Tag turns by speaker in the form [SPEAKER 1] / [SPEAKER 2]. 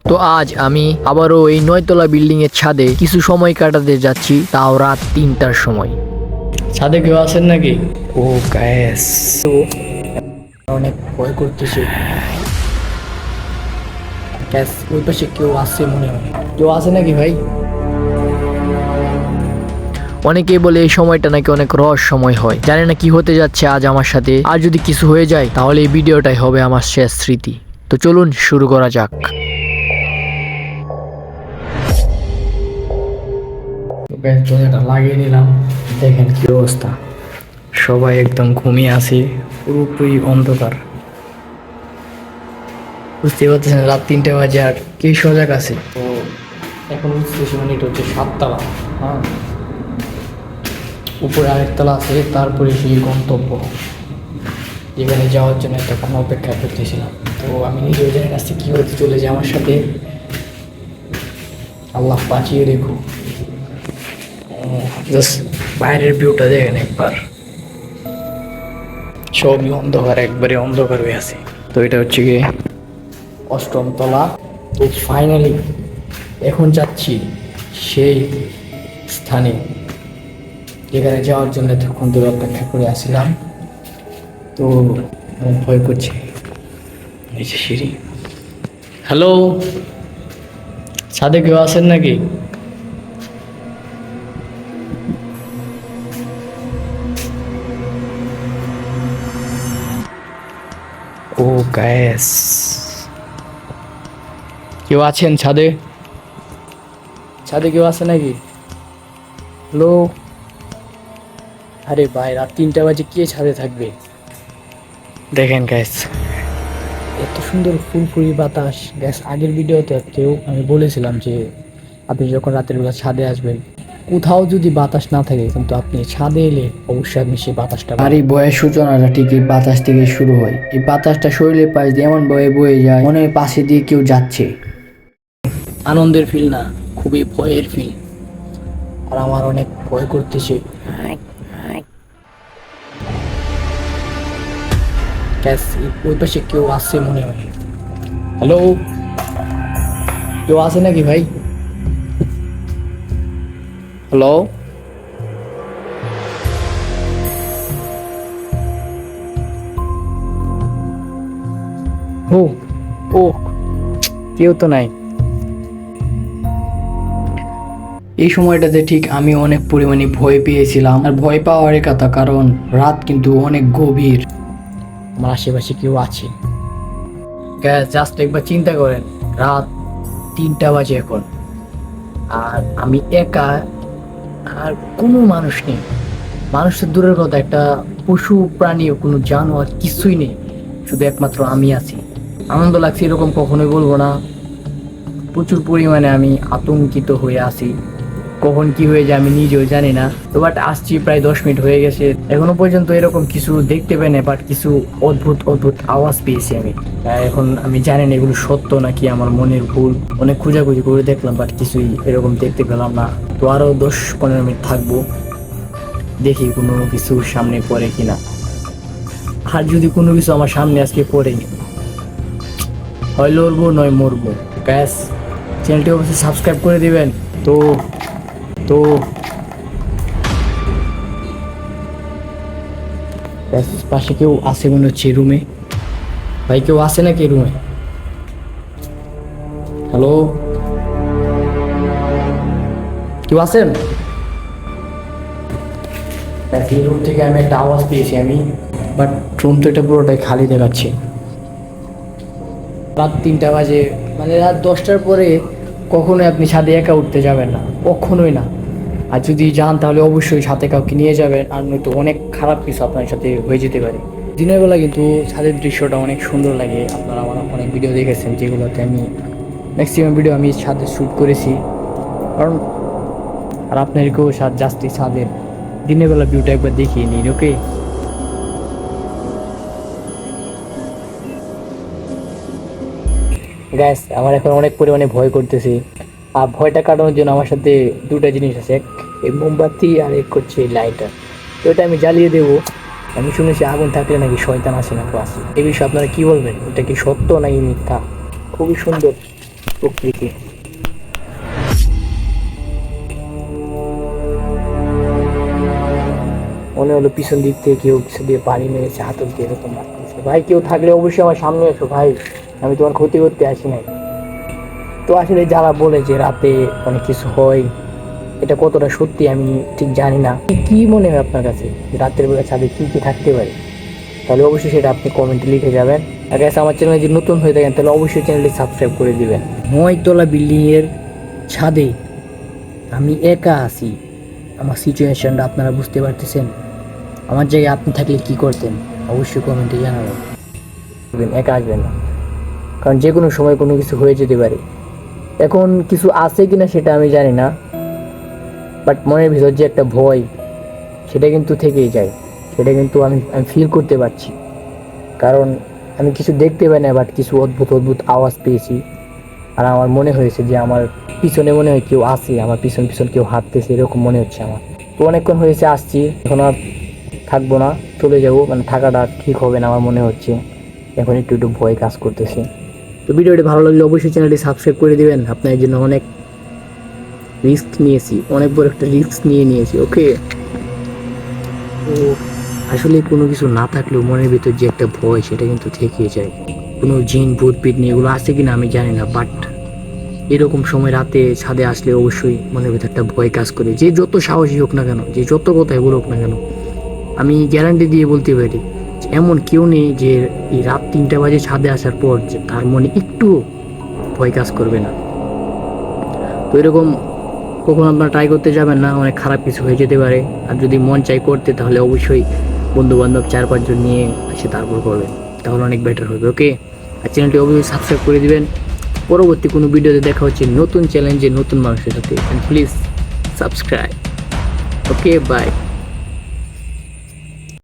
[SPEAKER 1] তো আজ আমি আবারও এই 9 তলা বিল্ডিং এর ছাদে কিছু সময় কাটাতে যাচ্ছি, তাও রাত 3টার সময়। ছাদে কেউ আছেন নাকি? ও গ্যাস, তো অনেক ভয় করতেছে। গ্যাস ওই পাশে কেউ আছে মনে হয়। কেউ আছে নাকি ভাই? অনেকেই বলে এই সময়টা নাকি অনেক রহস্যময় হয়। জানি না কি হতে যাচ্ছে আজ আমার সাথে। আর যদি কিছু হয়ে যায় তাহলে এই ভিডিওটাই হবে আমার শেষ স্মৃতি। তো চলুন শুরু করা যাক। দরজাটা লাগিয়ে নিলাম। দেখেন কি অবস্থা, সবাই একদম ঘুমিয়ে আছে, পুরোপুরি অন্ধকার। বুঝতে পারতেছেন রাত 3টে বাজে আর কে সজাগ আছে। তো এখন বুঝতেছি মানে এটা হচ্ছে 7 তলা। হ্যাঁ, উপরে আরেকতলা আছে, তারপরে সেই গন্তব্য যেখানে যাওয়ার জন্য এতক্ষণ অপেক্ষা করতেছিলাম। তো আমি নিজেও জানি না কি হতে চলেছে আমার সাথে। আল্লাহ বাঁচিয়ে রেখো। জাস্ট বাইরের ভিউটা দেখেন একবার, সবই অন্ধকার, একবারে অন্ধকার হয়ে আছে। তো এটা হচ্ছে গিয়ে 8ম তলা। তো ফাইনালি এখন যাচ্ছি সেই স্থানে যেখানে যাওয়ার জন্য তখন দূর অপেক্ষা করে আসছিলাম। তো ভয় করছে। এই যে সিঁড়ি। হ্যালো, ছাদে কেউ আছেন নাকি? ও গ্যাস, কেউ আছেন ছাদে? ছাদে কেউ আছে নাকি? হ্যালো। আরে ভাই, রাত 3টা বাজে কে ছাদে থাকবে? দেখেন গ্যাস, এত সুন্দর ফুলফুলি বাতাস। গ্যাস আগের ভিডিওতেও আমি বলেছিলাম যে আপনি যখন রাতের বেলা ছাদে আসবেন, কোথাও যদি বাতাস না থাকে কিন্তু আপনি ছাদে এলে অবশ্যই আপনি সেই বাতাসটা। আর এই বয়ের সূচনাটা ঠিক এই বাতাস থেকে শুরু হয়। এই বাতাসটা শরীরের পাশ দিয়ে এমন বয়ে বয়ে যায়, মনে হয় পাশে দিয়ে কেউ যাচ্ছে। আনন্দের ফিল না, খুবই ভয়ের ফিল। আর আমার অনেক ভয় করতেছে। গ্যাস ওই পাশে কেউ আসছে মনে হয়। হ্যালো, কেউ আছে নাকি ভাই? হ্যালো। ও ও, কেউ তো নাই। এই সময়টাতে ঠিক আমি অনেক পরিমাণে ভয় পেয়েছিলাম। আর ভয় পাওয়ারই কথা, কারণ রাত কিন্তু অনেক গভীর। আমার আশেপাশে কেউ আছে। জাস্ট একবার চিন্তা করেন, রাত 3টা বাজে এখন, আর আমি একা, আর কোনো মানুষ নেই। মানুষের দূরের কথা, একটা পশু প্রাণী কোনো জানোয়ার কিছুই নেই, শুধু একমাত্র আমি আছি। আনন্দ লাগছে এরকম কখনোই বলবো না। প্রচুর পরিমাণে আমি আতঙ্কিত হয়ে আছি, কখন কি হয়ে যায় আমি নিজেও জানি না। তো বাট আসছি, প্রায় 10 মিনিট হয়ে গেছে, এখনো পর্যন্ত এরকম কিছু দেখতে পাই না। বাট কিছু অদ্ভুত অদ্ভুত আওয়াজ পেয়েছি আমি। এখন আমি জানি না এগুলো সত্য নাকি আমার মনের ভুল। অনেক খোঁজাখুঁজি করে দেখলাম, বাট কিছুই এরকম দেখতে পেলাম না। তো আরো 10-15 মিনিট থাকবো, দেখি কোনো কিছু সামনে পড়ে কিনা। আর যদি কোনো কিছু আমার সামনে আজকে পড়ে, হয় লড়বো নয় মরবো। ব্যাস, চ্যানেলটি অবশ্যই সাবস্ক্রাইব করে দিবেন। তো তো ব্যাস, পাশে কেউ আছে মনে হচ্ছে রুমে। ভাই কেউ আছে নাকি রুমে? হ্যালো, কেউ আছেন? এই রুম থেকে আমি একটা আওয়াজ পেয়েছি আমি, বাট রুম তো এটা পুরোটাই খালি দেখাচ্ছে। রাত 3টা বাজে, মানে রাত 10টার পরে কখনোই আপনি ছাদে একা উঠতে যাবেন না, কখনোই না। আর যদি যান তাহলে অবশ্যই সাথে কাউকে নিয়ে যাবেন, আর নয়তো অনেক খারাপ কিছু আপনার সাথে হয়ে যেতে পারে। দিনের বেলা কিন্তু ছাদের দৃশ্যটা অনেক সুন্দর লাগে। আপনারা আমার অনেক ভিডিও দেখেছেন যেগুলোতে আমি ম্যাক্সিমাম ভিডিও আমি ছাদে শ্যুট করেছি, কারণ আর আপনাদেরকেও জাস্ট ছাদের দিনের বেলা ভিউটা একবার দেখিয়ে নিন। ওকে গ্যাস, আমার এখন অনেক পরিমাণে ভয় করতেছি। আর ভয়টা কাটানোর জন্য আমার সাথে দুটা জিনিস আছে, এক এই মোমবাতি আর এক হচ্ছে লাইটার। তো এটা আমি জ্বালিয়ে দেবো। আমি শুনেছি আগুন থাকলে নাকি শয়তান আসে না, তো আসে। এই বিষয়ে আপনারা কি বলবেন? এটা কি সত্য নাকি মিথ্যা? খুবই সুন্দর প্রকৃতি। মনে হলো পিছন দিক থেকে কেউ কিছু দিয়ে বাড়ি মেরেছে, হাতল দিয়ে এরকম লাগতেছে। ভাই কেউ থাকলে অবশ্যই আমার সামনে এসো ভাই, আমি তোমার ক্ষতি করতে আসি নাই। তো আসলে যারা বলে যে রাতে অনেক কিছু হয়, এটা কতটা সত্যি আমি ঠিক জানি না। কি মনে হয় আপনার কাছে রাতের বেলা ছাদে কি কি থাকতে পারে? তাহলে অবশ্যই সেটা আপনি কমেন্টে লিখে যাবেন। আর গাইস, আমার চ্যানেলে যদি নতুন হয়ে থাকেন তাহলে অবশ্যই চ্যানেলটি সাবস্ক্রাইব করে দিবেন। 9 তলা বিল্ডিং এর ছাদে আমি একা আছি। আমার সিচুয়েশনটা আপনারা বুঝতে পারতেছেন? আমার জায়গায় আপনি থাকলে কি করতেন? অবশ্যই কমেন্টে জানাবেন। একা আসবেন না, কারণ যে কোনো সময় কোনো কিছু হয়ে যেতে পারে। এখন কিছু আছে কিনা সেটা আমি জানি না, বাট মনের ভিতর যে একটা ভয়, সেটা কিন্তু থেকেই যায়। সেটা কিন্তু আমি ফিল করতে পারছি, কারণ আমি কিছু দেখতে পাই না, বাট কিছু অদ্ভুত অদ্ভুত আওয়াজ পেয়েছি। আর আমার মনে হয়েছে যে আমার পিছনে মনে হয় কেউ আছে, আমার পিছন পিছন কেউ হাঁটতেছে, এরকম মনে হচ্ছে আমার। তো অনেকক্ষণ হয়েছে আসছি, এখন আর থাকবো না, চলে যাবো। মানে থাকাটা ঠিক হবে না আমার মনে হচ্ছে, এখন একটু একটু ভয় কাজ করতেছে। তো ভিডিওটি ভালো লাগলে অবশ্যই চ্যানেলটি সাবস্ক্রাইব করে দিবেন। আপনার জন্য অনেক রিস্ক নিয়েছি, অনেক বড় একটা রিস্ক নিয়েছি। ওকে, তো আসলে কোনো কিছু না থাকলেও মনের ভিতর যে একটা ভয়, সেটা কিন্তু থেকেই যায়। কোনো জিন ভূত পিটনি এগুলো আছে কিনা আমি জানি না, বাট এরকম সময় রাতে ছাদে আসলে অবশ্যই মনের ভিতর একটা ভয় কাজ করে। যে যত সাহসী হোক না কেন, যে যত কথাই বলুক না কেন, আমি গ্যারান্টি দিয়ে বলতে পারি এমন কেউ নেই যে এই রাত 3টা বাজে ছাদে আসার পর যে তার মনে একটু ভয় কাজ করবে না। তো এরকম কখনো আপনারা ট্রাই করতে যাবেন না, অনেক খারাপ কিছু হয়ে যেতে পারে। আর যদি মন চাই করতে, তাহলে অবশ্যই বন্ধু বান্ধব 4-5 জন নিয়ে এসে তারপর করবেন, তাহলে অনেক বেটার হবে। ওকে, আর চ্যানেলটি অবশ্যই সাবস্ক্রাইব করে দিবেন। পরবর্তী কোনো ভিডিওতে দেখা হচ্ছে নতুন চ্যালেঞ্জে নতুন মানুষের সাথে। Please subscribe. Okay, by.